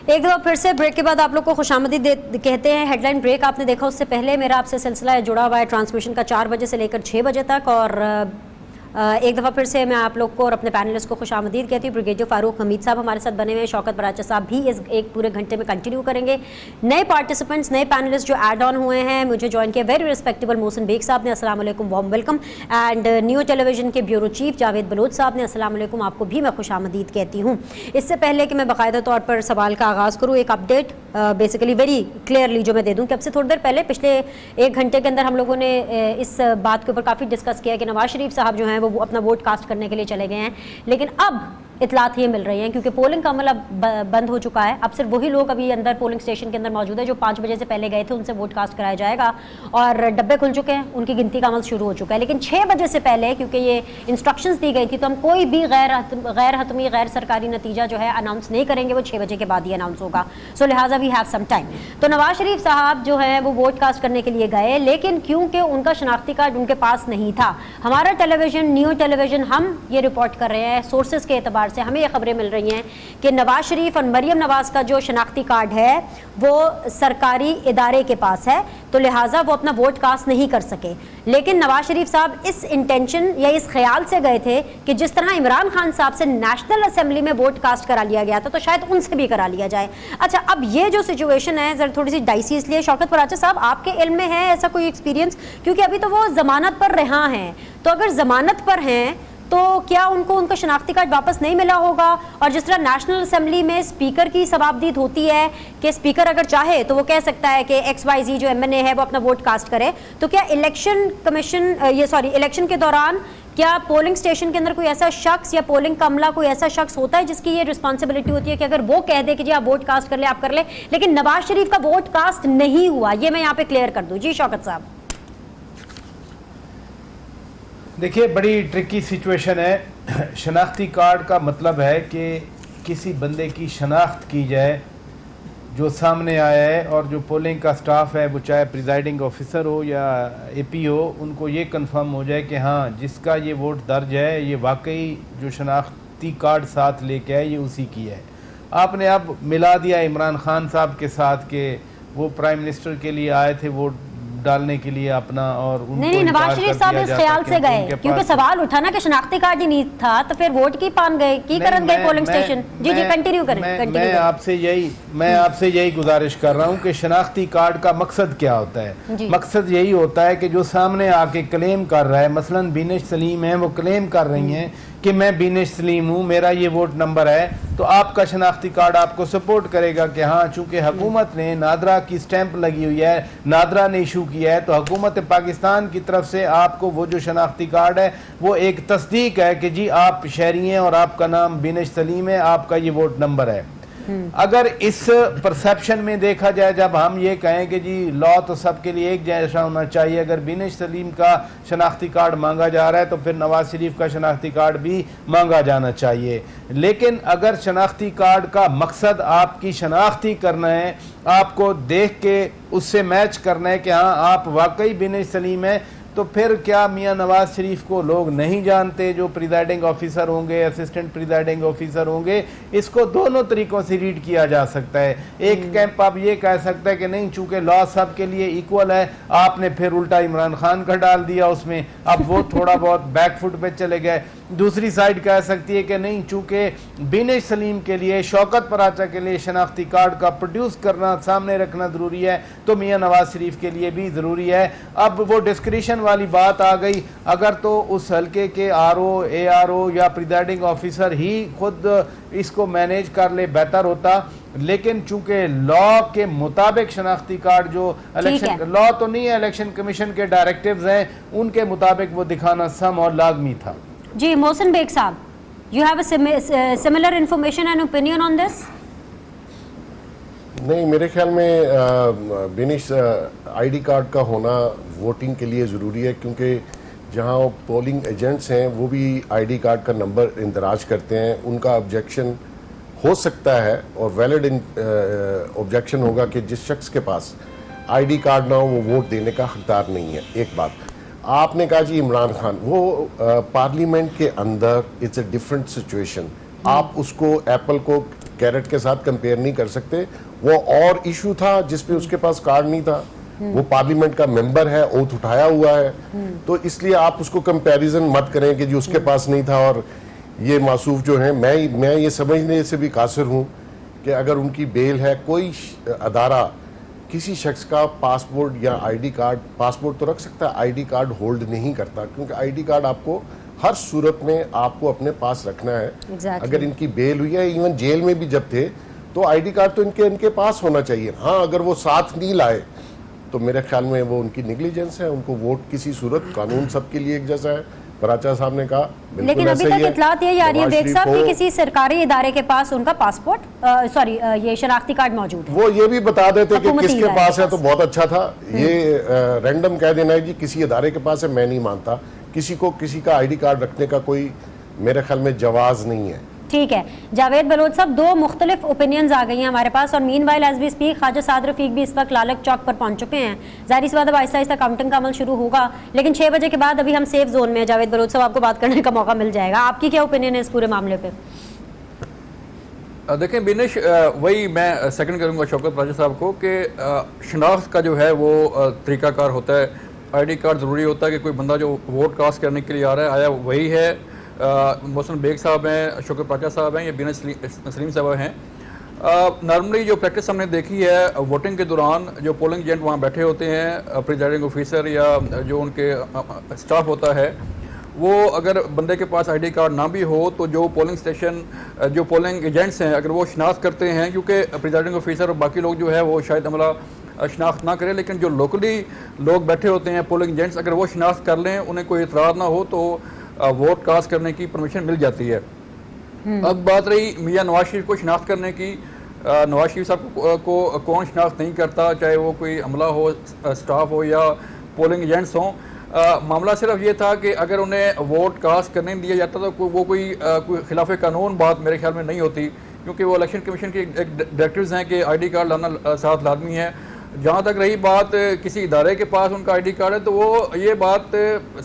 एक दफ़ा फिर से ब्रेक के बाद आप लोग को खुशामदीद कहते हैं। हेडलाइन ब्रेक आपने देखा, उससे पहले मेरा आपसे सिलसिला जुड़ा हुआ है ट्रांसमिशन का 4 बजे से लेकर 6 बजे तक। और एक दफ़ा फिर से मैं आप लोग को और अपने पैनलिस्ट को खुशामदीद कहती हूँ। ब्रिगेडियर फारूक हमीद साहब हमारे साथ बने हुए हैं, शौकत बराचा साहब भी इस एक पूरे घंटे में कंटिन्यू करेंगे। नए पार्टिसिपेंट्स, नए पैनलिस्ट जो ऐड ऑन हुए हैं, मुझे ज्वाइन किया वेरी रिस्पेक्टेबल मोहसिन बेग साहब ने, अस्सलाम वालेकुम, warm welcome. And new television के ब्यूरो चीफ जावेद बलोच साहब ने, अस्सलाम वालेकुम, आपको भी मैं खुशामदीद कहती हूँ। इससे पहले कि मैं बाकायदा तौर पर सवाल का आगाज़ करूँ, एक अपडेट बेसिकली वेरी क्लियरली जो मैं दे दूँ कि अब से थोड़ी देर पहले पिछले 1 घंटे के अंदर हम लोगों ने इस बात के ऊपर काफ़ी डिस्कस किया कि नवाज शरीफ साहब जो हैं वो अपना वोट कास्ट करने के लिए चले गए हैं, लेकिन अब इतलात ये मिल रही हैं क्योंकि पोलिंग का अमल अब बंद हो चुका है। अब सिर्फ वही लोग अभी अंदर पोलिंग स्टेशन के अंदर मौजूद है जो 5 बजे से पहले गए थे, उनसे वोट कास्ट कराया जाएगा और डब्बे खुल चुके हैं, उनकी गिनती का अमल शुरू हो चुका है। लेकिन 6 बजे से पहले क्योंकि ये इंस्ट्रक्शंस दी गई थी, तो हम कोई भी गैर हतमी गैर सरकारी नतीजा जो है अनाउंस नहीं करेंगे, वो 6 बजे के बाद ही अनाउंस होगा। सो लिहाजा वी हैव सम टाइम। तो नवाज शरीफ साहब जो है वो वोट कास्ट करने के लिए गए, लेकिन क्योंकि उनका शनाख्ती कार्ड उनके पास नहीं था, हमारा टेलीविजन, न्यू टेलीविजन, हम ये रिपोर्ट कर रहे हैं सोर्सेज के एतबार से, हमें ये खबरें मिल रही हैं कि नवाज शरीफ और मरियम नवाज का जो शनाख्ती कार्ड है वो सरकारी इदारे के पास है, तो लिहाजा वो अपना वोट कास्ट नहीं कर सके। लेकिन नवाज शरीफ साहब इस इंटेंशन या इस ख्याल से गए थे कि जिस तरह इमरान खान साहब से नेशनल असेंबली में वोट कास्ट करा लिया गया था, तो शायद उनसे भी करा लिया जाए। अच्छा, अब ये जो सिचुएशन है जरा थोड़ी सी डाइसी इसलिए, शौकत बराचा साहब आपके इल्म में है ऐसा कोई एक्सपीरियंस, क्योंकि अभी तो वो जमानत पर रिहा हैं, तो अगर जमानत पर हैं तो क्या उनको उनका शनाख्ती कार्ड वापस नहीं मिला होगा? और जिस तरह नेशनल असेंबली में स्पीकर की सवाबदीद होती है कि स्पीकर अगर चाहे तो वो कह सकता है कि XYZ जो MNA है वो अपना वोट कास्ट करे, तो क्या इलेक्शन कमीशन इलेक्शन के दौरान क्या पोलिंग स्टेशन के अंदर कोई ऐसा शख्स या पोलिंग का अमला कोई ऐसा शख्स होता है जिसकी ये रिस्पॉन्सिबिलिटी होती है कि अगर वो कह दे कि जी आप वोट कास्ट कर ले, आप कर ले, लेकिन नवाज शरीफ का वोट कास्ट नहीं हुआ? ये मैं यहाँ पे क्लियर कर दूँ। जी शौकत साहब। देखिए, बड़ी ट्रिकी सिचुएशन है। शनाख्ती कार्ड का मतलब है कि किसी बंदे की शनाख्त की जाए जो सामने आया है, और जो पोलिंग का स्टाफ है वो चाहे प्रिजाइडिंग ऑफिसर हो या AP हो, उनको ये कंफर्म हो जाए कि हाँ जिसका ये वोट दर्ज है ये वाकई जो शनाख्ती कार्ड साथ लेके आए ये उसी की है। आपने अब मिला दिया इमरान खान साहब के साथ कि वो प्राइम मिनिस्टर के लिए आए थे वोट डालने के लिए अपना, और उनको नहीं, नवाज शरीफ साहब इस ख्याल से गए क्योंकि सवाल उठा ना कि शनाख्ती कार्ड ही नहीं था, तो फिर वोट की पान गए की करन गए पोलिंग स्टेशन। जी कंटिन्यू करें। मैं आपसे यही गुजारिश कर रहा हूं कि शनाख्ती कार्ड का मकसद क्या होता है। मकसद यही होता है कि जो सामने आके क्लेम कर रहा है, मसलन बीनिश सलीम है, वो क्लेम कर रही हैं कि मैं बीनिश सलीम हूँ, मेरा ये वोट नंबर है, तो आपका शनाख्ती कार्ड आपको सपोर्ट करेगा कि हाँ चूंकि हुकूमत ने नादरा की स्टैंप लगी हुई है, नादरा ने इशू किया है, तो हुकूमत पाकिस्तान की तरफ से आपको वो जो शनाख्ती कार्ड है वो एक तस्दीक है कि जी आप शहरी हैं और आपका नाम बीनिश सलीम है, आपका ये वोट नंबर है। अगर इस परसेप्शन में देखा जाए, जब हम ये कहें कि जी लॉ तो सबके लिए एक जैसा होना चाहिए, अगर बीनिश सलीम का शनाख्ती कार्ड मांगा जा रहा है तो फिर नवाज शरीफ का शनाख्ती कार्ड भी मांगा जाना चाहिए। लेकिन अगर शनाख्ती कार्ड का मकसद आपकी शनाख्ती करना है, आपको देख के उससे मैच करना है कि हाँ आप वाकई बीनिश सलीम है, तो फिर क्या मियां नवाज शरीफ को लोग नहीं जानते? जो प्रिजाइडिंग ऑफिसर होंगे, असिस्टेंट प्रिजाइडिंग ऑफिसर होंगे, इसको दोनों तरीकों से रीड किया जा सकता है। एक कैंप आप ये कह सकता है कि नहीं चूंकि लॉ सब के लिए इक्वल है, आपने फिर उल्टा इमरान खान का डाल दिया उसमें, अब वो थोड़ा बहुत बैकफुट पे चले गए। दूसरी साइड कह सकती है कि नहीं चूंकि बीनिश सलीम के लिए, शौकत बराचा के लिए शनाख्ती कार्ड का प्रोड्यूस करना, सामने रखना ज़रूरी है, तो मियां नवाज शरीफ के लिए भी ज़रूरी है। अब वो डिस्क्रिशन वाली बात आ गई, अगर तो उस हल्के के RO, ARO या प्रिजाइडिंग ऑफिसर ही खुद इसको मैनेज कर ले बेहतर होता, लेकिन चूंकि लॉ के मुताबिक शनाख्ती कार्ड जो इलेक्शन लॉ तो नहीं है, इलेक्शन कमीशन के डायरेक्टिव्स हैं, उनके मुताबिक वो दिखाना सम और लाजमी था। जी मोहसिन बेग साहब, you have a similar information and opinion on this? नहीं, मेरे ख्याल में बिनिश ID कार्ड का होना वोटिंग के लिए ज़रूरी है, क्योंकि जहां पोलिंग एजेंट्स हैं वो भी ID कार्ड का नंबर इंदराज करते हैं, उनका ऑब्जेक्शन हो सकता है और वैलिड ऑब्जेक्शन होगा कि जिस शख्स के पास ID कार्ड ना हो वो वोट देने का हकदार नहीं है। एक बात आपने कहा जी इमरान खान, वो पार्लियामेंट के अंदर इट्स अ डिफरेंट सिचुएशन, आप उसको एप्पल को कैरेट के साथ कंपेयर नहीं कर सकते। वो और इशू था जिसपे उसके पास कार्ड नहीं था, वो पार्लियामेंट का मेंबर है, ओथ उठाया हुआ है, तो इसलिए आप उसको कंपैरिजन मत करें कि जो उसके पास नहीं था और ये मासूफ जो है। मैं ये समझने से भी कासिर हूँ कि अगर उनकी बेल है, कोई अदारा किसी शख्स का पासपोर्ट या आईडी कार्ड, पासपोर्ट तो रख सकता है, आईडी कार्ड होल्ड नहीं करता, क्योंकि आईडी कार्ड आपको हर सूरत में आपको अपने पास रखना है। Exactly. अगर इनकी बेल हुई है, इवन जेल में भी जब थे, तो आईडी कार्ड तो इनके पास होना चाहिए। हाँ, अगर वो साथ नहीं लाए तो मेरे ख्याल में वो उनकी निगलिजेंस है। उनको वोट किसी सूरत, कानून सबके लिए एक जैसा है, पराचा साहब ने कहा। लेकिन अभी तक इतलात यही आ रही है बेग साहब कि किसी सरकारी इदारे के पास उनका पासपोर्ट ये शनाख्ती कार्ड मौजूद है। वो ये भी बता देते कि हुकूमती किसके इदारे पास के है तो बहुत अच्छा था। ये रैंडम कह देना है जी किसी इदारे के पास है, मैं नहीं मानता। किसी को किसी का आईडी कार्ड रखने का कोई मेरे ख्याल में जवाज नहीं है। ठीक है जावेद बलोच साहब, दो मुख्तलिफ ओपिनियंस आ गई हैं हमारे पास और meanwhile as we speak Khawaja Saad Rafique भी इस वक्त लालक चौक पर पहुंच चुके हैं। जाहिर सी बात अब आहिस्ता आहिस्ता काउंटिंग का अमल शुरू होगा, लेकिन 6 बजे के बाद अभी हम सेफ जोन में हैं। जावेद बलोच साहब, आपको बात करने का मौका मिल जाएगा, आपकी क्या ओपिनियन है इस पूरे मामले पे? देखें बिनिश, वही मैं सेकंड करूंगा शौकत राजा साहब को कि शनाख्त का जो है वो तरीकाकार होता है। आईडी कार्ड ज़रूरी होता है कि कोई बंदा जो वोट कास्ट करने के लिए आ रहा है, आया वही है। मोहसिन बेग साहब हैं, शौकत राजा साहब हैं, या बिना सलीम साहब हैं। नॉर्मली जो प्रैक्टिस हमने देखी है वोटिंग के दौरान, जो पोलिंग एजेंट वहाँ बैठे होते हैं, प्रिजाइडिंग ऑफिसर या जो उनके स्टाफ होता है, वो अगर बंदे के पास आईडी कार्ड ना भी हो तो जो पोलिंग स्टेशन, जो पोलिंग एजेंट्स हैं, अगर वो शनाख्त करते हैं, क्योंकि प्रिजाइडिंग ऑफिसर और बाकी लोग जो है वो शायद अमला शनाख्त ना करें, लेकिन जो लोकली लोग बैठे होते हैं पोलिंग एजेंट्स, अगर वो शनाख्त कर लें, उन्हें कोई इतराज़ ना हो तो वोट कास्ट करने की परमिशन मिल जाती है। अब बात रही मियाँ नवाज शरीफ को शनाख्त करने की। नवाज शरीफ साहब को कौन शनाख्त नहीं करता, चाहे वो कोई अमला हो, स्टाफ हो या पोलिंग एजेंट्स हों। मामला सिर्फ ये था कि अगर उन्हें वोट कास्ट करने नहीं दिया जाता तो वो कोई खिलाफ कानून बात मेरे ख्याल में नहीं होती, क्योंकि वो इलेक्शन कमीशन की एक डायरेक्टिव्स हैं कि आईडी कार्ड लाना साथ लाजमी है। जहाँ तक रही बात किसी इदारे के पास उनका आईडी कार्ड है, तो वो ये बात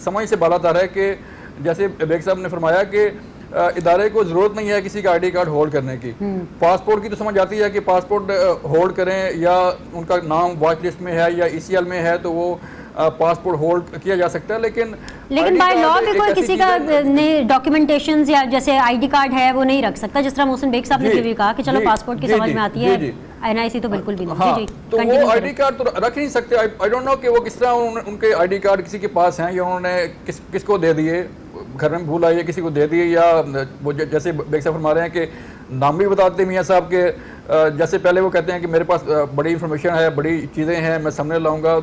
समझ से बालातर है कि जैसे बेग साहब ने फरमाया कि इदारे को ज़रूरत नहीं है किसी का आईडी कार्ड होल्ड करने की। पासपोर्ट की तो समझ आती है कि पासपोर्ट होल्ड करें, या उनका नाम वॉच लिस्ट में है या ECL में है तो वो पासपोर्ट होल्ड किया जा सकता है। लेकिन बाय लॉ भी कोई किसी का डॉक्यूमेंटेशंस या जैसे आईडी कार्ड है वो नहीं रख सकता, जिस तरह मोहसिन बेग साहब ने भी कहा कि चलो पासपोर्ट की समझ में आती है, NIC तो बिल्कुल भी नहीं। हाँ, तो वो आईडी कार्ड तो रख नहीं सकते। आई डोंट नो कि वो किस तरह उनके आईडी कार्ड किसी के पास हैं या उन्होंने किसको दे दिए, घर में भूल आई है किसी को दे दिए, या वो जैसे बेग साहब फरमा रहे हैं कि नाम भी बताते मियाँ साहब के, जैसे पहले वो कहते हैं कि मेरे पास बड़ी इंफॉर्मेशन है, बड़ी चीज़ें हैं, मैं सामने लाऊंगा,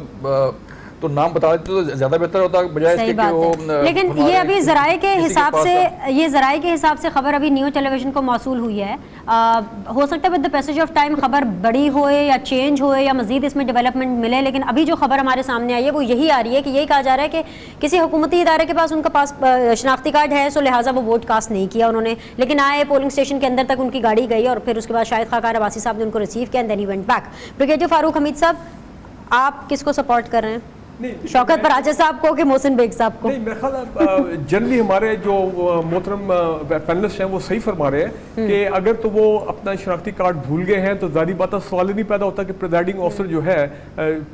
तो नाम बता देते तो ज़्यादा बेहतर होता बजाय इसके कि वो। लेकिन ये अभी ज़राए के हिसाब से, ये ज़राए के हिसाब से खबर अभी न्यूज़ टेलीविज़न को मौसूल हुई है। हो सकता है with the passage of time खबर बड़ी होए या चेंज होए या मज़ीद इसमें डेवलपमेंट मिले, लेकिन अभी जो खबर हमारे सामने आई है वो यही आ रही है कि यही कहा जा रहा है कि किसी हुकूमती इदारे के पास उनका पास शनाख्ती कार्ड है, सो लिहाजा वो वोट कास्ट नहीं किया उन्होंने, लेकिन आए पोलिंग स्टेशन के अंदर तक उनकी गाड़ी गई और फिर उसके बाद शाहिद खाकार अब्बासी साहब ने उनको रिसीव किया and then he went back. Brigadier Farooq Hameed साहब, आप किसको सपोर्ट कर रहे हैं, शौकत पराचा साहब को कि मोहसिन बेग साहब को? नहीं, मेरे ख्याल जनरली हमारे जो मोहतरम पैनलिस्ट हैं वो सही फरमा रहे हैं कि अगर तो वो अपना शनाख्ती कार्ड भूल गए हैं तो ज़ाहिर बात है सवाल ही नहीं पैदा होता कि प्रिजाइडिंग ऑफिसर जो है,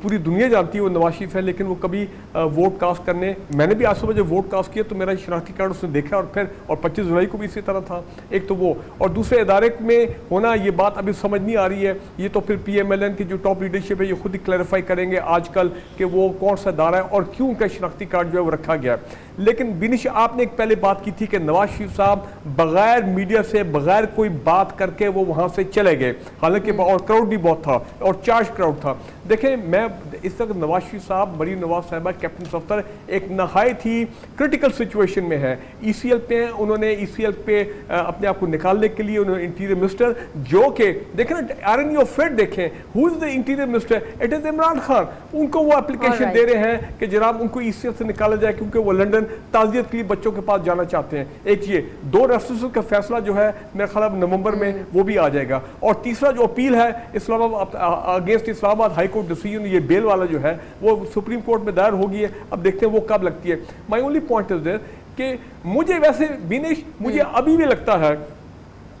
पूरी दुनिया जानती है वो नवाज शरीफ है, लेकिन वो कभी वोट कास्ट करने, मैंने भी आज सुबह जब वोट कास्ट किया तो मेरा शनाख्ती कार्ड उसने देखा और फिर 25 जुलाई को भी इसी तरह था। एक तो वो, और दूसरे इदारे में होना, ये बात अभी समझ नहीं आ रही है। ये तो फिर PMLN की जो टॉप लीडरशिप है ये खुद ही क्लैरिफाई करेंगे आजकल कि वो कौन सा इदारा है और क्यों उनका शनाख्ती कार्ड जो है वो रखा गया। लेकिन बिनिश, आपने एक पहले बात की थी कि नवाज शरीफ साहब बगैर मीडिया से, बगैर कोई बात करके वो वहां से चले गए, हालांकि और क्राउड भी बहुत था और चार्ज क्राउड था। देखें, मैं इस वक्त नवाज शरीफ साहब, मरीम नवाज साहबा, कैप्टन सफ्तर एक नहायत ही क्रिटिकल सिचुएशन में है। ECL पे हैं, उन्होंने ECL पे अपने आप को निकालने के लिए उन्होंने इंटीरियर मिनिस्टर, जो कि देखें ना, आरएनयू फेड देखें, who is the interior minister, it is Imran Khan, उनको वो एप्लीकेशन दे रहे हैं कि जनाब उनको ECL से निकाला जाए क्योंकि वो लंदन ताजियत के लिए बच्चों के पास जाना चाहते हैं। एक ये 2 रेफरेंसेस का फैसला जो है मेरे ख्याल नवंबर में वो भी आ जाएगा। और तीसरा जो अपील है Islamabad against Islamabad high court decision, ये बेल वाला जो है वो सुप्रीम कोर्ट में दायर होगी है, अब देखते हैं वो कब लगती है। My only point is there कि मुझे वैसे बिनेश, मुझे अभी भी लगता है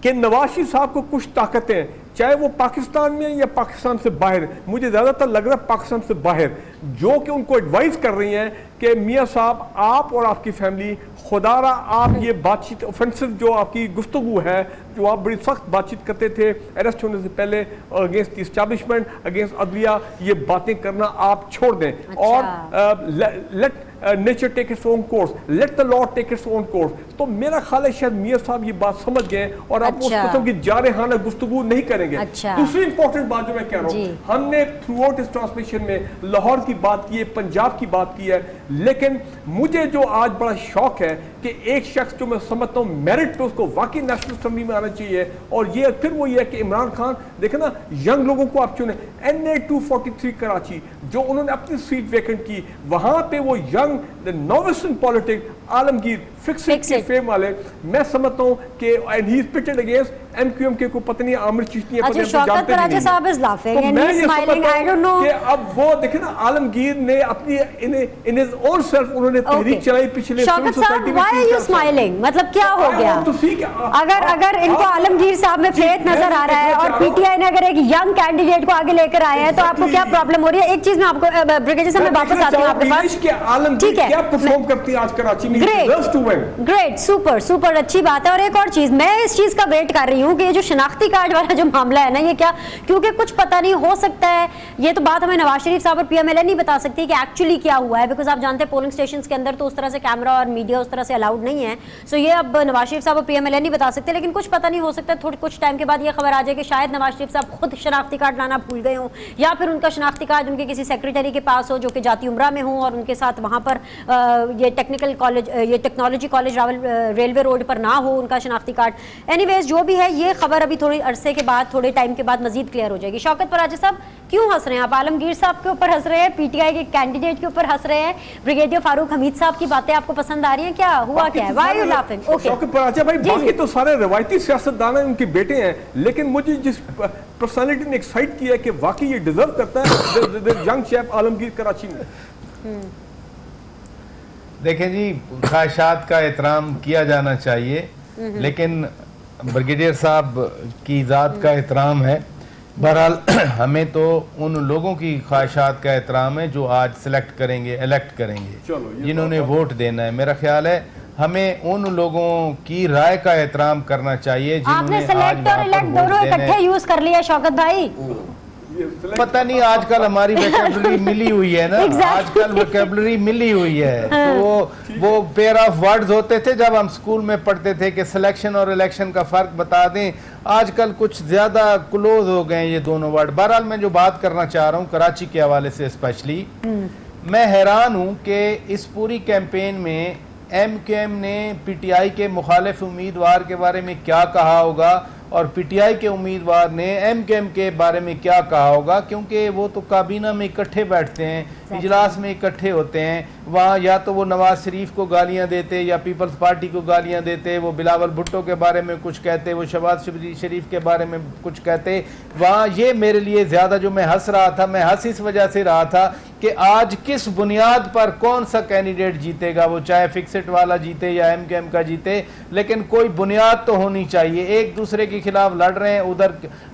कि नवाज शरीफ साहब को कुछ ताकतें, चाहे वो पाकिस्तान में या पाकिस्तान से बाहर, मुझे ज़्यादातर लग रहा है पाकिस्तान से बाहर, जो कि उनको एडवाइस कर रही हैं कि मियाँ साहब आप और आपकी फैमिली खुदारा आप ये बातचीत ऑफेंसिव जो आपकी गुफ्तगू है, जो आप बड़ी सख्त बातचीत करते थे अरेस्ट होने से पहले अगेंस्ट द इस्टेब्लिशमेंट, अगेंस्ट अदलिया, ये बातें करना आप छोड़ दें। और let nature take its own course, let the law take its own course. तो मेरा ख्याल है शायद मियाँ साहब ये बात समझ गए और आप उस किस्म की जारहाना गुफ्तगू नहीं करेंगे। दूसरी इंपॉर्टेंट बात जो मैं कह रहा हूँ, हमने थ्रू आउट इस ट्रांसमिशन में लाहौर की बात की है, पंजाब की बात की है, लेकिन मुझे जो आज बड़ा शौक है कि एक शख्स जो मैं समझता हूँ मेरिट पे उसको वाकई नेशनल असेंबली में आना चाहिए, और ये फिर वो ये है कि इमरान खान, देखे ना यंग लोगों को आप चुने, NA 243 कराची जो उन्होंने अपनी सीट वेकेंट की, वहां पे वो young novice in politics Alamgir fix के फेम वाले, मैं समझता हूँ कि and he is pitted against MQM को पता नहीं आमिर चिश्ती अच्छा, शौकत पराजा साहब is laughing and he is smiling, I don't know कि अब वो देखे ना आलमगीर ने अपनी इन हिज ओन सेल्फ उन्होंने तहरीक चलाई पिछले शौकत साहब, व्हाई आर यू स्माइलिंग, मतलब क्या हो गया? अगर इनको आलमगीर साहब में फेथ नजर आ रहा है और PTI ने अगर एक यंग कैंडिडेट को आगे लेकर आया है तो आपको क्या प्रॉब्लम हो रही है? एक चीज मैं आपको ब्रिगेडियर साहब मैं वापस आती हूं आपके पास, ठीक है? क्या परफॉर्म करती है आज कराची में, ग्रेट, सुपर सुपर, अच्छी बात है। और एक और चीज, मैं इस चीज का वेट कर रही हूँ कि ये जो शनाख्ती कार्ड वाला जो मामला है ना, ये क्या, क्योंकि कुछ पता नहीं, हो सकता है ये तो बात हमें नवाज शरीफ साहब और PMLN नहीं बता सकती कि एक्चुअली क्या हुआ है, बिकॉज आप जानते हैं पोलिंग स्टेशन के अंदर तो उस तरह से कैमरा और मीडिया उस तरह से अलाउड नहीं है, सो ये अब नवाज शरीफ साहब और PMLN नहीं बता सकते, लेकिन कुछ पता नहीं, हो सकता है थोड़ी कुछ टाइम के बाद ये खबर आ जाए कि शायद नवाज शरीफ साहब खुद शनाख्ती कार्ड लाना भूल गए हों, या फिर उनका शनाख्ती कार्ड उनके किसी सेक्रेटरी के पास हो जो कि जाती उम्रा में हो और उनके साथ वहाँ पर ये टेक्निकल कॉलेज, ये टेक्नोलॉजी कॉलेज रेलवे रोड पर ना हो उनका शनाख्ती कार्ड। एनीवेज जो भी है, ये खबर अभी थोड़ी अरसे के बाद, थोड़े टाइम के बाद मजीद क्लियर हो जाएगी। शौकत पराजा साहब, क्यों हंस रहे हैं आप? आलमगीर साहब के ऊपर हंस रहे हैं, PTI के कैंडिडेट के ऊपर हंस रहे हैं, ब्रिगेडियर फारूक हमीद साहब की बातें आपको पसंद आ रही हैं, क्या हुआ, क्या है? Why are you laughing? Okay Shaukat Paraja भाई, बाकी तो सारे रवायती सियासतदान हैं, उनके बेटे हैं, लेकिन मुझे जिस पर्सनालिटी ने एक्साइट किया है कि वाकई ये डिजर्व करता है यंग शेफ आलमगीर कराची में। देखें जी, ख्वाहिशात का एहतराम किया जाना चाहिए, लेकिन ब्रिगेडियर साहब की ज़ात का एहतराम है। बहरहाल हमें तो उन लोगों की ख्वाहिशात का एहतराम है जो आज सिलेक्ट करेंगे, इलेक्ट करेंगे, जिन्होंने वोट देना है। मेरा ख्याल है हमें उन लोगों की राय का एहतराम करना चाहिए जिन्होंने आपने सिलेक्ट और इलेक्ट दोनों इकट्ठे यूज कर लिया शौकत भाई। पता नहीं, आजकल हमारी वोकैबुलरी मिली हुई है ना, आजकल वोकैबुलरी मिली हुई है। तो वो पेयर ऑफ वर्ड्स होते थे जब हम स्कूल में पढ़ते थे कि सिलेक्शन और इलेक्शन का फर्क बता दें, आजकल कुछ ज्यादा क्लोज हो गए ये दोनों वर्ड। बहरहाल मैं जो बात करना चाह रहा हूँ कराची के हवाले से स्पेशली, मैं हैरान हूँ कि इस पूरी कैंपेन में MQM ने PTI के मुखालिफ उम्मीदवार के बारे में क्या कहा होगा और PTI के उम्मीदवार ने MQM के बारे में क्या कहा होगा, क्योंकि वो तो काबीना में इकट्ठे बैठते हैं, इजलास में इकट्ठे होते हैं। वहाँ या तो वो नवाज शरीफ को गालियाँ देते या पीपल्स पार्टी को गालियाँ देते, वो बिलावल भुट्टो के बारे में कुछ कहते, वो शहबाज शरीफ के बारे में कुछ कहते। वहाँ ये मेरे लिए ज़्यादा जो मैं हंस रहा था, मैं हंस इस वजह से रहा था कि आज किस बुनियाद पर कौन सा कैंडिडेट जीतेगा, वो चाहे फिक्सेट वाला जीते या MQM का जीते, लेकिन कोई बुनियाद तो होनी चाहिए। एक दूसरे के खिलाफ लड़ रहे हैं, उधर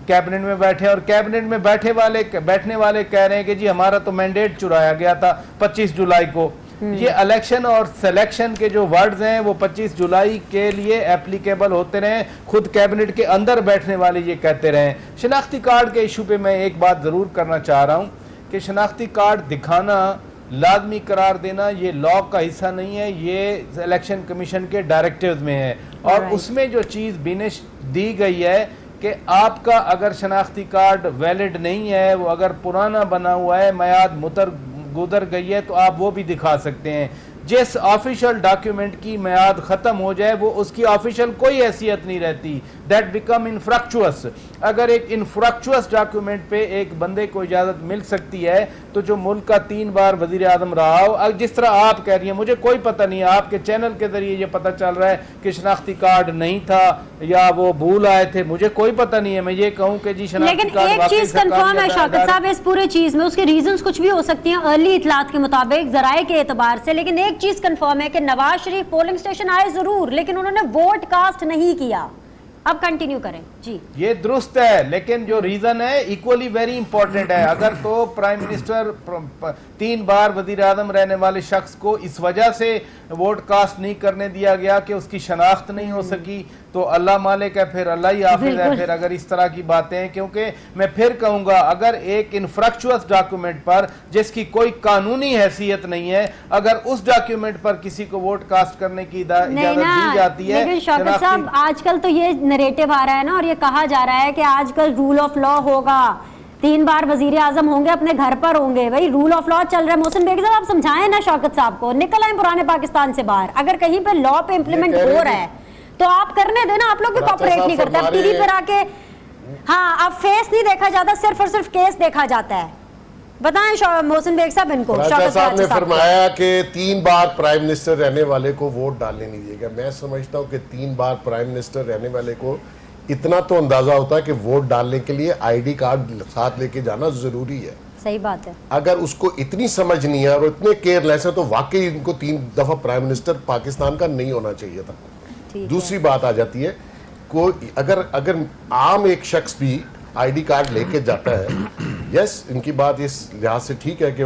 कैबिनेट में बैठे और कैबिनेट में बैठने वाले कह रहे हैं कि जी हमारा तो मैंडेट चुराया गया था 25 जुलाई को। ये इलेक्शन और सिलेक्शन के जो वर्ड्स हैं वो 25 जुलाई के लिए एप्लीकेबल होते रहे, खुद कैबिनेट के अंदर बैठने वाले ये कहते रहे। शनाख्ती कार्ड के इशू पे मैं एक बात ज़रूर करना चाह रहा हूँ कि शनाख्ती कार्ड दिखाना, लाजमी करार देना ये लॉ का हिस्सा नहीं है, ये इलेक्शन कमीशन के डायरेक्टिव्स में है। और उसमें जो चीज़ बिनिश दी गई है कि आपका अगर शनाख्ती कार्ड वैलिड नहीं है, वो अगर पुराना बना हुआ है, मयाद गुजर गई है, तो आप वो भी दिखा सकते हैं। जिस ऑफिशियल डॉक्यूमेंट की मियाद ख़त्म हो जाए वो उसकी ऑफिशियल कोई हैसियत नहीं रहती, दैट बिकम इनफ्रक्चुअस। अगर एक इनफ्रक्चुअस डॉक्यूमेंट पे एक बंदे को इजाज़त मिल सकती है तो जो मुल्क का 3 बार वज़ीर आज़म रहा हो, अब जिस तरह आप कह रही हैं, मुझे कोई पता नहीं है, आपके चैनल के ज़रिए ये पता चल रहा है कि शनाख्ती कार्ड नहीं था या वो भूल आए थे, मुझे कोई पता नहीं है। मैं ये कहूँ कि जी शनाख्ती कार्ड, लेकिन एक चीज़ कंफर्म है शौकत साहब इस पूरे चीज़ में, उसके रीजंस कुछ भी हो सकती हैं अर्ली इतलात के मुताबिक, जराए के एतबार से, लेकिन एक चीज कंफर्म है कि नवाज शरीफ पोलिंग स्टेशन आए जरूर, लेकिन उन्होंने वोट कास्ट नहीं किया। अब कंटिन्यू करें जी। ये दुरुस्त है, लेकिन जो रीजन है इक्वली वेरी इंपॉर्टेंट है। अगर तो प्राइम मिनिस्टर 3 बार वजीर आजम रहने वाले शख्स को इस वजह से वोट कास्ट नहीं करने दिया गया कि उसकी शनाख्त नहीं हो सकी, तो अल्लाह मालिक है, फिर अल्लाह ही हाफिज है। फिर अगर इस तरह की बातें हैं, क्योंकि मैं फिर कहूंगा, अगर एक इनफ्रैक्चुअस डॉक्यूमेंट पर जिसकी कोई कानूनी हैसियत नहीं है, अगर उस डॉक्यूमेंट पर किसी को वोट कास्ट करने की इजाजत दी जाती है, लेकिन शौकत साहब आजकल तो ये नरेटिव आ रहा है ना, और ये कहा जा रहा है कि आजकल रूल ऑफ लॉ होगा, 3 बार वजीर आजम होंगे, अपने घर पर होंगे। भाई रूल ऑफ लॉ चल रहा है। मोहसिन बेग साहब आप समझाएं ना शौकत साहब को, निकल आए पुराने पाकिस्तान से बाहर। अगर कहीं पे लॉ पे इम्प्लीमेंट हो रहा है तो आप करने देना, आप लोग भी कॉपरेट नहीं करते। आप टीवी पर आके, हाँ, अब फेस नहीं देखा जाता, सिर्फ और सिर्फ केस देखा जाता है। बताएं मोहसिन बेग साहब इनको। साहब ने फरमाया कि 3 बार प्राइम मिनिस्टर रहने वाले को वोट डालने नहीं दिएगा। मैं समझता हूँ कि 3 बार प्राइम मिनिस्टर रहने वाले को इतना तो अंदाजा होता है कि वोट डालने के लिए आईडी कार्ड साथ लेके जाना जरूरी है। सही बात है। अगर उसको इतनी समझ नहीं है और इतने केयरलेस है, तो वाकई इनको 3 दफा प्राइम मिनिस्टर पाकिस्तान का नहीं होना चाहिए था। दूसरी बात आ जाती है, कोई अगर आम एक शख्स भी आईडी कार्ड लेके जाता है, यस, इनकी बात इस लिहाज से ठीक है कि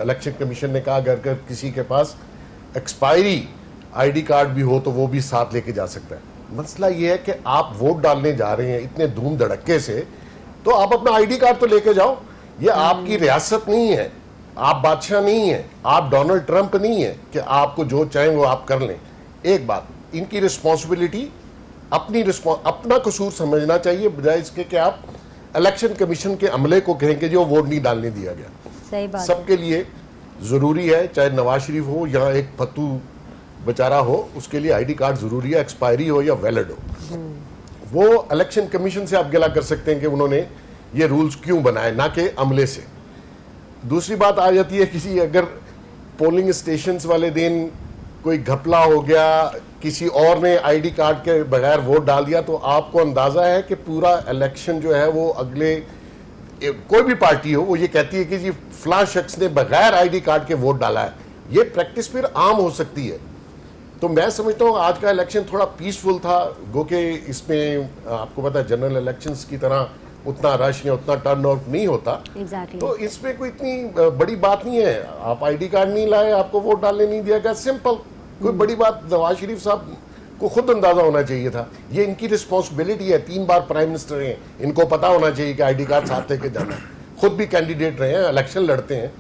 इलेक्शन कमीशन ने कहा अगर किसी के पास एक्सपायरी आईडी कार्ड भी हो तो वो भी साथ लेके जा सकता है। मसला ये है कि आप वोट डालने जा रहे हैं इतने धूम धड़क्के से, तो आप अपना आईडी कार्ड तो लेके जाओ। ये आपकी रियासत नहीं है, आप बादशाह नहीं है, आप डोनाल्ड ट्रंप नहीं है कि आपको जो चाहें वो आप कर लें। एक बात, इनकी रिस्पॉन्सिबिलिटी अपना कसूर समझना चाहिए, बजाय इसके कि आप इलेक्शन कमीशन के अमले को कहें कि जो वोट नहीं डालने दिया गया। सही बात। सबके लिए जरूरी है, चाहे नवाज शरीफ हो या एक फतू बेचारा हो, उसके लिए आईडी कार्ड जरूरी है, एक्सपायरी हो या वैलिड हो। वो इलेक्शन कमीशन से आप गिला कर सकते हैं कि उन्होंने ये रूल्स क्यों बनाए, ना कि अमले से। दूसरी बात आ जाती है, किसी अगर पोलिंग स्टेशंस वाले दिन कोई घपला हो गया, किसी और ने आईडी कार्ड के बगैर वोट डाल दिया, तो आपको अंदाजा है कि पूरा इलेक्शन जो है वो अगले कोई भी पार्टी हो वो ये कहती है कि जी फलां शख्स ने बगैर आईडी कार्ड के वोट डाला है। ये प्रैक्टिस फिर आम हो सकती है। तो मैं समझता हूँ आज का इलेक्शन थोड़ा पीसफुल था, गो के इसमें आपको पता है जनरल इलेक्शंस की तरह उतना रश या उतना टर्न आउट नहीं होता। Exactly. तो इसमें कोई इतनी बड़ी बात नहीं है। आप आईडी कार्ड नहीं लाए, आपको वोट डालने नहीं दिया गया, सिंपल। कोई बड़ी बात, नवाज शरीफ साहब को खुद अंदाजा होना चाहिए था। ये इनकी रिस्पॉन्सिबिलिटी है, 3 बार प्राइम मिनिस्टर हैं, इनको पता होना चाहिए कि आईडी कार्ड साथ लेके जाना है। खुद भी कैंडिडेट रहे हैं, इलेक्शन लड़ते हैं,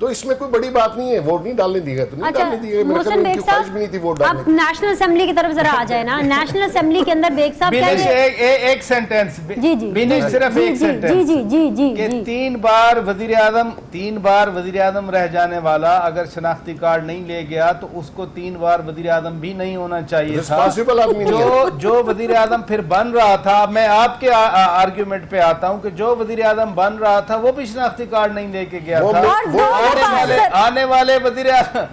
तो इसमें कोई बड़ी बात नहीं है। वोट नहीं डालने दिया तो नहीं डालने दिया। मेरे ख्याल में उनकी ख्वाहिश भी नहीं थी वोट डालने अब नेशनल असेंबली की तरफ जरा आ जाए ना। नेशनल असेंबली के अंदर बेग साहब एक सेंटेंस जी जी सिर्फ एक सेंटेंस जी जी जी जी कि जी 3 बार वजीर आजम रह जाने वाला अगर शनाख्ती कार्ड नहीं ले गया तो उसको 3 बार वजीर आजम भी नहीं होना चाहिए था। रिस्पॉन्सिबल आदमी नहीं है। जो वजीर आजम फिर बन रहा था, मैं आपके आर्ग्यूमेंट पे आता हूं कि जो वजीर आजम बन रहा था वो भी शनाख्ती कार्ड नहीं लेके गया था। आने वाले वजीर आजम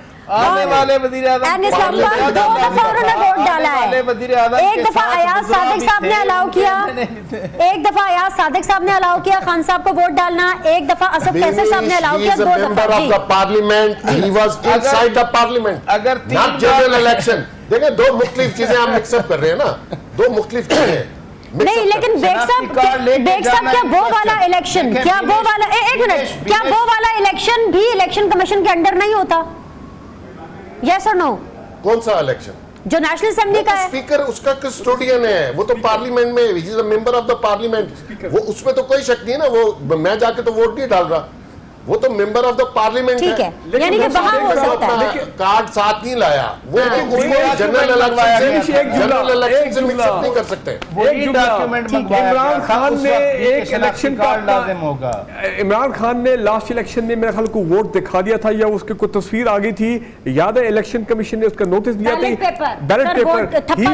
वोट डाला है। एक दफा अयाज सादिक साहब ने अलाउ किया, एक दफा अयाज सादिक साहब ने अलाउ किया खान साहब को वोट डालना, एक दफा असद कैसर साहब ने अलाउ किया, 2 दफा parliament. He was inside the parliament, अगर नॉट जनरल इलेक्शन। देखिए 2 मुख्तलिफ चीजें आप मिक्सअप कर रहे हैं ना, 2 मुख्तलिफ चीजें। नहीं, लेकिन बेग साहब क्या वो वाला इलेक्शन, क्या वो वाला, एक मिनट, क्या वो वाला इलेक्शन भी इलेक्शन कमीशन के अंडर नहीं होता? यस और नो? कौन सा इलेक्शन? जो नेशनल असेंबली का है। स्पीकर उसका कस्टोडियन है, वो तो पार्लियामेंट में, he is a member of the parliament. वो उसमें तो कोई शक नहीं है ना, वो मैं जाके तो वोट नहीं डाल रहा, वो तो मेंबर ऑफ द पार्लियामेंट ठीक है। यानी कि वहां हो सकता है कार्ड साथ नहीं लाया, वो जनरल इलेक्शन से मिक्सअप नहीं कर सकते। इमरान खान ने एक इलेक्शन कार्ड लाजिम होगा। इमरान खान ने लास्ट इलेक्शन में मेरे ख्याल को वोट दिखा दिया था, या उसकी कोई तस्वीर आ गई थी, याद है? इलेक्शन कमीशन ने उसका नोटिस दिया था, ballot paper. He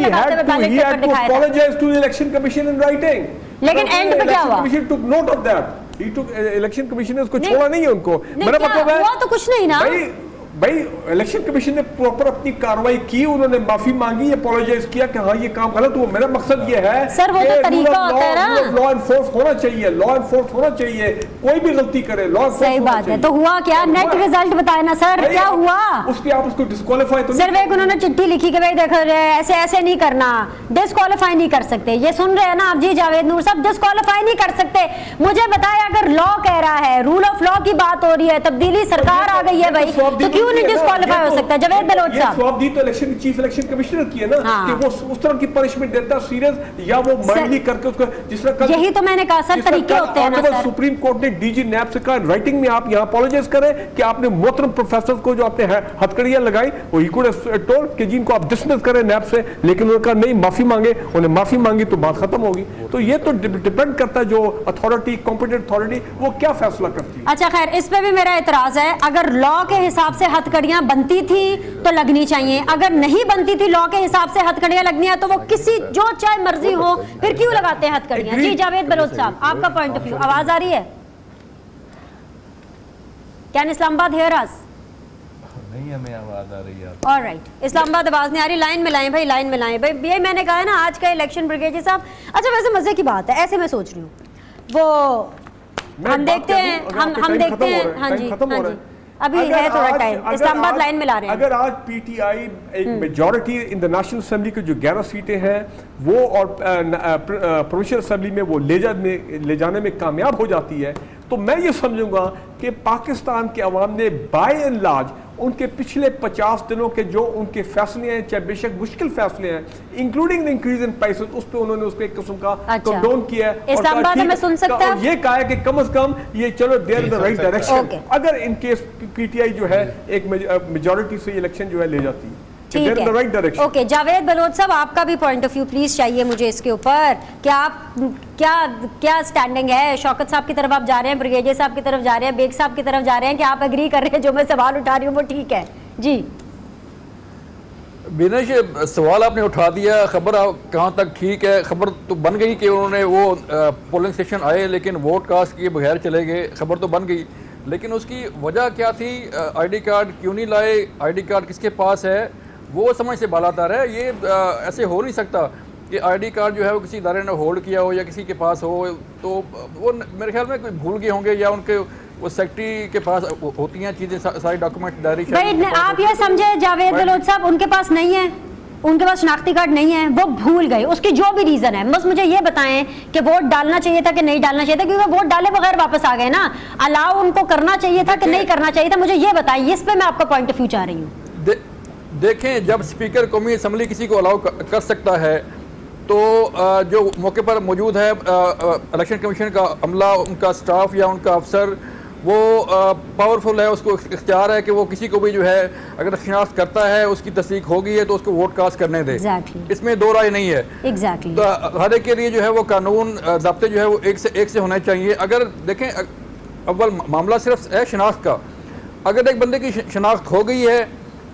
had to apologize to the election commission in writing. लेकिन एंड पे क्या हुआ? Commission took note of that. He took election commission ने उसको छोड़ा नहीं है उनको। मेरा मतलब है वो तो कुछ नहीं ना, भाई इलेक्शन कमीशन ने प्रॉपर अपनी कार्रवाई की, उन्होंने माफी मांगी, अपोलोजाइज किया कि हाँ ये काम गलत हुआ। मेरा मकसद ये है सर, वो तो तरीका होता है ना, लॉ एनफोर्स होना चाहिए, लॉ एनफोर्स होना चाहिए, कोई भी गलती करे लॉ एनफोर्स। सही बात है। तो हुआ क्या, नेट रिजल्ट बताए ना सर, क्या हुआ? उस पे आप उसको डिस्क्वालीफाई तो सिर्फ एक उन्होंने चिट्ठी लिखी कि भाई देखो ऐसे ऐसे नहीं करना, डिस्क्वालीफाई नहीं कर सकते। ये सुन रहे हैं ना आप जी जावेद नूर साहब, डिस्क्वालीफाई नहीं कर सकते। मुझे बताया अगर लॉ कह रहा है, रूल ऑफ लॉ की बात हो रही है, तब्दीली सरकार आ गई है भाई, तो क्यों नहीं डिस्क्वालीफाई हो सकता? जावेद बलोच साहब, जवाब दी तो इलेक्शन चीफ इलेक्शन कमिश्नर की है ना, हाँ। कि वो उस तरह की पनिशमेंट देता सीरियस, या वो माइल्डली करके उसको, जिस तरह कल यही तो मैंने कहा सर, तरीके होते हैं ना सर। सुप्रीम कोर्ट ने डीजी नैब से कहा राइटिंग में आप यहाँ अपोलोजाइज करें कि आपने मोहतरम प्रोफेसर को जो आपने हथकड़ियां लगाई वो ही कुड टोल्ड कि जिनको आप डिसमिस करें नैब से, लेकिन उन्होंने कहा नहीं, माफी मांगे, उन्हें माफी मांगी तो बात खत्म होगी। तो ये तो डिपेंड करता है जो अथॉरिटी, कॉम्पिटेंट अथॉरिटी वो क्या फैसला करती है। अच्छा खैर, इस पे भी मेरा एतराज है। अगर लॉ के हिसाब से हथकड़ियां बनती थी तो लगनी चाहिए, अगर नहीं बनती थी लॉ के हिसाब से हथकड़ियां लगनी है तो वो किसी जो चाहे मर्जी हो, फिर क्यों लगाते हैं हथकड़ियां? जी जावेद बलोच साहब, आपका पॉइंट ऑफ व्यू, आवाज आ रही है? कैन इस्लामाबाद हियर अस? नहीं, हमें आवाज आ रही है। ऑलराइट, इस्लामाबाद आवाज नहीं आ रही, लाइन में लाएं भाई, लाइन में लाएं भाई। ये मैंने कहा है ना आज का इलेक्शन ब्रिगेड साहब। अच्छा वैसे मजे की बात है, ऐसे मैं सोच रही हूँ, वो हम देखते हैं, हम देखते हैं। हाँ जी, हाँ जी, अभी है थोड़ा टाइम, इस्लामाबाद लाइन में ला रहे हैं। अगर आज पीटीआई एक majority in the national assembly की जो 11 सीटें हैं वो और प्रोविंशियल असेंबली में वो ले जाने में कामयाब हो जाती है, तो मैं ये समझूंगा कि पाकिस्तान के अवाम ने बाय एंड लार्ज उनके पिछले 50 दिनों के जो उनके फैसले हैं, चाहे बेशक मुश्किल फैसले हैं, including the increase in prices, उस पे उन्होंने उसको एक किस्म का कंडोन किया है। इस्लामाबाद में सुन सकते हैं, ये कहा है कि कम से कम ये चलो there in the right direction, अगर इन केस पीटीआई जो है एक मेजॉरिटी से इलेक्शन जो है ले जाती है, ठीक है। ओके, जावेद बलोच साहब, आपका भी पॉइंट ऑफ व्यू प्लीज चाहिए मुझे इसके ऊपर। क्या आप क्या स्टैंडिंग है? शौकत साहब की तरफ आप जा रहे हैं, ब्रिगेडियर साहब की तरफ जा रहे हैं, बेग साहब की तरफ जा रहे हैं, कि आप एग्री कर रहे हैं जो मैं सवाल उठा रही हूँ वो ठीक है? जी बिनेश, सवाल आपने उठा दिया, खबर कहाँ तक ठीक है? खबर तो बन गई कि उन्होंने वो पोलिंग स्टेशन आए लेकिन वोट कास्ट किए बगैर चले गए, खबर तो बन गई, लेकिन उसकी वजह क्या थी? आईडी कार्ड क्यों नहीं लाए, आईडी कार्ड किसके पास है, वो समझ से बालातर है। ये ऐसे हो नहीं सकता कि आईडी कार्ड जो है वो किसी इदारे ने होल्ड किया हो या किसी के पास हो, तो वो मेरे ख्याल में कोई भूल गए होंगे, या उनके वो सेक्रेटरी के पास होती हैं चीज़ें, सारी डॉक्यूमेंट डायरी। भाई आप ये समझे जावेद बलोच साहब, उनके पास नहीं है, उनके पास शनाख्ती कार्ड नहीं है, वो भूल गए, उसकी जो भी रीजन है, बस मुझे ये बताएं कि वोट डालना चाहिए था कि नहीं डालना चाहिए था, क्योंकि वोट डाले बगैर वापस आ गए ना, अलाउ उनको करना चाहिए था कि नहीं करना चाहिए था, मुझे ये बताएं, इस पे मैं आपका पॉइंट ऑफ व्यू चाह रही हूँ। देखें, जब स्पीकर कौमी असम्बली किसी को अलाउ कर सकता है तो जो मौके पर मौजूद है इलेक्शन कमीशन का अमला, उनका स्टाफ या उनका अफसर, वो पावरफुल है, उसको इख्तियार है कि वो किसी को भी जो है अगर शिनाख्त करता है, उसकी तस्दीक हो गई है तो उसको वोट कास्ट करने दे। इसमें दो राय नहीं है। तो हर एक के लिए जो है वो कानून ज़ाब्ते जो है वो एक से होने चाहिए। अगर देखें, अव्वल मामला सिर्फ है शिनाख्त का, अगर एक बंदे की शिनाख्त हो गई है,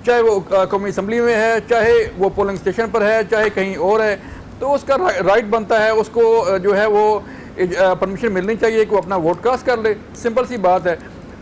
चाहे वो कौमी असम्बली में है, चाहे वो पोलिंग स्टेशन पर है, चाहे कहीं और है, तो उसका राइट बनता है, उसको जो है वो परमिशन मिलनी चाहिए कि वो अपना वोट कास्ट कर ले, सिंपल सी बात है।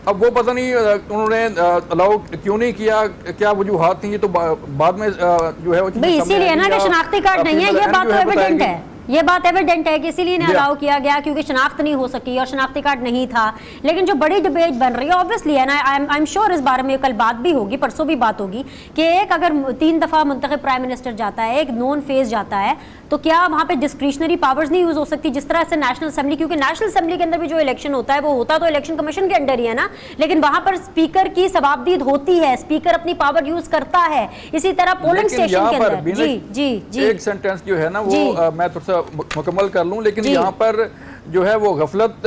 अब वो पता नहीं उन्होंने अलाउ क्यों नहीं किया, क्या वजूहात थी, ये तो बाद में जो है वो इसीलिए ना कि शनाख्ती कार्ड नहीं है, ये बात तो एविडेंट है, ये बात एविडेंट है कि इसीलिए इन्हें अलाउ किया गया, क्योंकि शनाख्त नहीं हो सकी और शनाख्ती कार्ड नहीं था। लेकिन जो बड़ी डिबेट बन रही है ऑब्वियसली है ना, आई एम श्योर इस बारे में कल बात भी होगी, परसों भी बात होगी, कि एक अगर 3 दफ़ा मुंतखब प्राइम मिनिस्टर जाता है, एक नॉन फेज जाता है, तो क्या वहाँ पे डिस्क्रिशनरी पावर्स नहीं यूज हो सकती जिस तरह से नेशनल असेंबली, क्योंकि नेशनल असेंबली के अंदर भी जो इलेक्शन होता है वो होता तो इलेक्शन कमीशन के अंडर ही है ना, लेकिन वहाँ पर स्पीकर की सवाबदीद होती है, स्पीकर अपनी पावर यूज करता है, इसी तरह पोलिंग स्टेशन के अंदर। जी जी जी, एक सेंटेंस जो है ना वो मैं थोड़ा सा मुकम्मल कर लूँ, लेकिन यहाँ पर जो है वो गफलत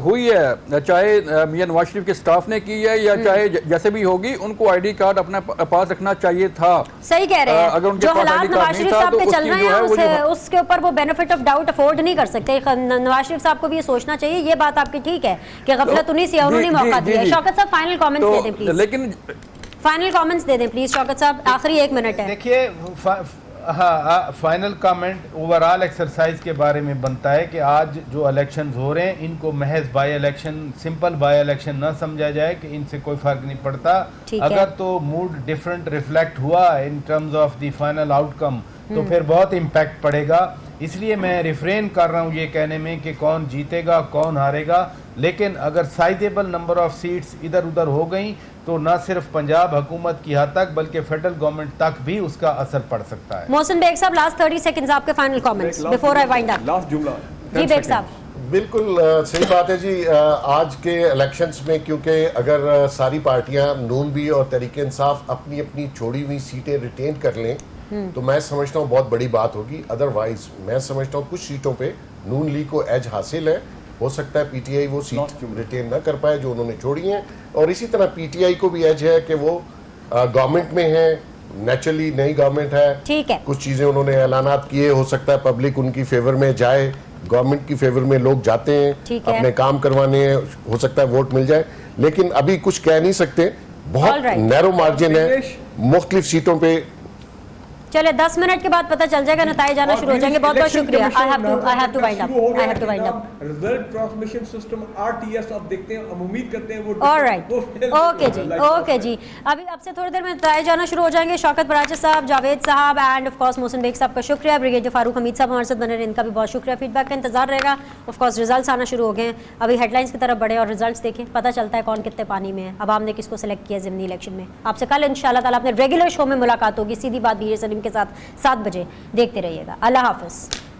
हुई है, चाहे मियां नवाज शरीफ के स्टाफ ने की है या चाहे जैसे भी होगी, उनको आईडी कार्ड अपने पास रखना चाहिए था। सही कह रहे हैं, अगर उनके जो हालात नवाज शरीफ साहब के चल रहे हैं उसके ऊपर वो बेनिफिट ऑफ डाउट अफोर्ड नहीं कर सकते। नवाज शरीफ साहब को भी ये सोचना चाहिए, ये बात आपकी ठीक है कि गफलत उन्हीं से, उन्होंने मौका दिया। शौकत साहब फाइनल कमेंट्स दे दें प्लीज, लेकिन फाइनल कमेंट्स दे दें प्लीज शौकत साहब, आखिरी 1 मिनट है। देखिए हाँ, फाइनल कमेंट ओवरऑल एक्सरसाइज के बारे में बनता है कि आज जो इलेक्शंस हो रहे हैं इनको महज by election, simple by election ना समझा जाए कि इनसे कोई फर्क नहीं पड़ता। ठीक है। अगर तो मूड डिफरेंट रिफ्लेक्ट हुआ in terms of the final outcome तो फिर बहुत इम्पैक्ट पड़ेगा। इसलिए मैं रिफ्रेन कर रहा हूँ ये कहने में कि कौन जीतेगा कौन हारेगा, लेकिन अगर साइजेबल नंबर ऑफ सीट्स इधर उधर हो गई तो न सिर्फ पंजाब हुकूमत की हद तक बल्कि फेडरल गवर्नमेंट तक भी उसका असर पड़ सकता है। मोहसिन बेग साहब, लास्ट 30 सेकंड्स आपके final comments before I wind up. Last जुमला जी बेग साहब। बिल्कुल सही बात है जी। आज के इलेक्शंस में क्योंकि अगर सारी पार्टियां नून भी और तहरीक इंसाफ अपनी अपनी छोड़ी हुई सीटें रिटेन कर लें तो मैं समझता हूँ बहुत बड़ी बात होगी। अदरवाइज मैं समझता हूँ कुछ सीटों पे नून लीग को एज हासिल है, हो सकता है पीटीआई वो सीट रिटेन ना कर पाए जो उन्होंने छोड़ी हैं, और इसी तरह पीटीआई को भी एज है कि वो गवर्नमेंट में है, नेचुरली नई गवर्नमेंट है, ठीक है। कुछ चीजें उन्होंने ऐलानात किए, हो सकता है पब्लिक उनकी फेवर में जाए, गवर्नमेंट की फेवर में लोग जाते हैं ठीक है। अपने काम करवाने, हो सकता है वोट मिल जाए, लेकिन अभी कुछ कह नहीं सकते, बहुत All right. नैरो मार्जिन है मुख्तलिफ सीटों पे। चले 10 मिनट के बाद पता चल जाएगा, नताए जाना शुरू हो जाएंगे। बहुत बहुत शुक्रिया। I have to wind up. Result transmission system RTS आप देखते हैं, हम उम्मीद करते हैं वो ऑलराइट, ओके जी, ओके जी। अभी अब से थोड़ी देर में नताए जाना शुरू हो जाएंगे। शौकत बराचा साहब, जावेद साहब and of course Mohsin Baig साहब का शुक्रिया। ब्रिगेडियर फारूक हमीद साहब हमारे साथ बने रहे, इनका भी बहुत शुक्रिया। फीडबैक का इंतजार रहेगा। ऑफ कोर्स रिजल्ट्स आना शुरू हो गए हैं, अभी हेडलाइंस की तरफ बढ़े और रिजल्ट्स देखें, पता चलता है कौन कितने पानी में है। अब आपने किसको सेलेक्ट किया ज़िमनी इलेक्शन में। आपसे कल इंशाल्लाह ताला अपने रेगुलर शो में मुलाकात होगी, सीधी बात बीए सलीम के साथ 7 बजे। देखते रहिएगा। अल्लाह हाफिज़।